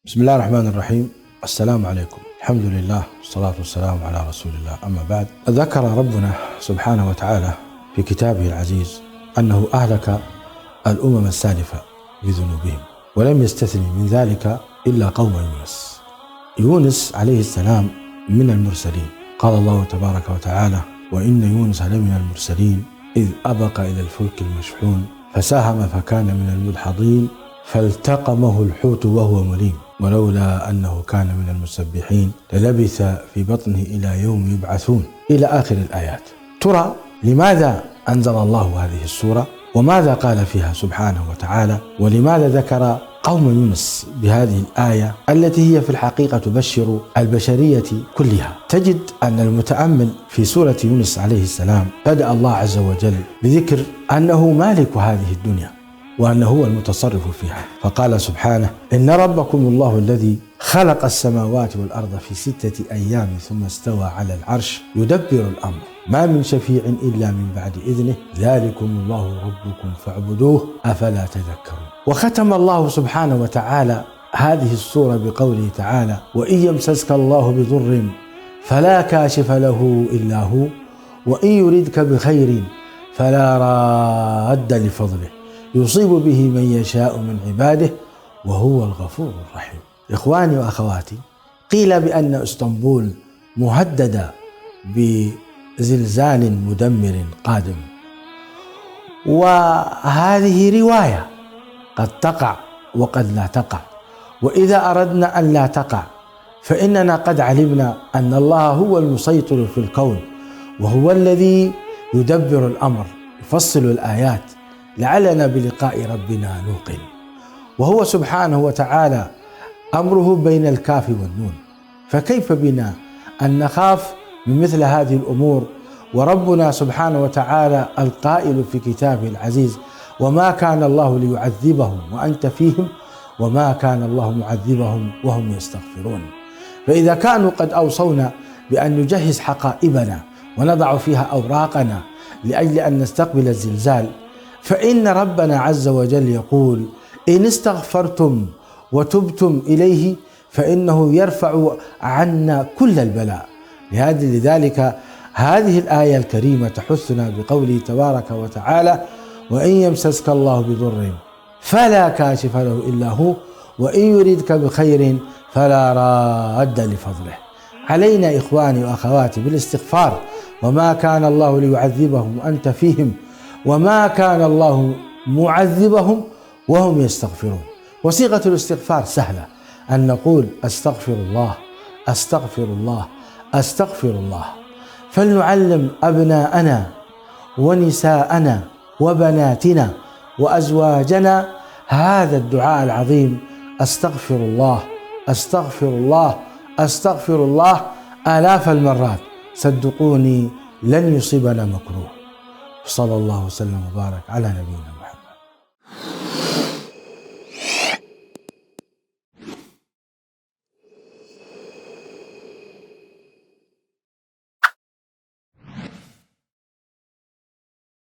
بسم الله الرحمن الرحيم. السلام عليكم. الحمد لله والصلاة والسلام على رسول الله. أما بعد، ذكر ربنا سبحانه وتعالى في كتابه العزيز أنه أهلك الأمم السالفة بذنوبهم، ولم يستثني من ذلك إلا قوم يونس. يونس عليه السلام من المرسلين. قال الله تبارك وتعالى: وإن يونس لمن المرسلين إذ أبق إلى الفلك المشحون فساهم فكان من المدحضين فالتقمه الحوت وهو مليم ولولا أنه كان من المسبحين للبث في بطنه إلى يوم يبعثون، إلى آخر الآيات. ترى لماذا أنزل الله هذه السورة؟ وماذا قال فيها سبحانه وتعالى؟ ولماذا ذكر قوم يونس بهذه الآية التي هي في الحقيقة تبشر البشرية كلها؟ تجد أن المتأمل في سورة يونس عليه السلام بدأ الله عز وجل بذكر أنه مالك هذه الدنيا وأنه هو المتصرف فيها، فقال سبحانه: إن ربكم الله الذي خلق السماوات والأرض في 6 أيام ثم استوى على العرش يدبر الأمر ما من شفيع إلا من بعد إذنه ذلكم الله ربكم فاعبدوه أفلا تذكرون. وختم الله سبحانه وتعالى هذه السورة بقوله تعالى: وإن يمسسك الله بضر فلا كاشف له إلا هو وإن يردك بخير فلا راد لفضله يصيب به من يشاء من عباده وهو الغفور الرحيم. إخواني وأخواتي، قيل بأن اسطنبول مهددة بزلزال مدمر قادم، وهذه رواية قد تقع وقد لا تقع، وإذا أردنا أن لا تقع فإننا قد علمنا أن الله هو المسيطر في الكون وهو الذي يدبر الأمر يفصل الآيات لعلنا بلقاء ربنا نوقن. وهو سبحانه وتعالى أمره بين الكاف والنون، فكيف بنا أن نخاف من مثل هذه الأمور وربنا سبحانه وتعالى القائل في كتابه العزيز: وما كان الله ليعذبهم وأنت فيهم وما كان الله معذبهم وهم يستغفرون. فإذا كانوا قد أوصونا بأن نجهز حقائبنا ونضع فيها أوراقنا لأجل أن نستقبل الزلزال، فإن ربنا عز وجل يقول: إن استغفرتم وتبتم إليه فإنه يرفع عنا كل البلاء. لذلك هذه الآية الكريمة تحثنا بقوله تبارك وتعالى: وإن يمسسك الله بضر فلا كاشف له إلا هو وإن يردك بخير فلا راد لفضله. علينا إخواني وأخواتي بالاستغفار. وما كان الله ليعذبهم وأنت فيهم وما كان الله معذبهم وهم يستغفرون. وصيغة الاستغفار سهلة، أن نقول: أستغفر الله أستغفر الله أستغفر الله. فلنعلم أبناءنا ونساءنا وبناتنا وأزواجنا هذا الدعاء العظيم: أستغفر الله أستغفر الله أستغفر الله آلاف المرات. صدقوني لن يصيبنا مكروه. صلى الله وسلم وبارك على نبينا.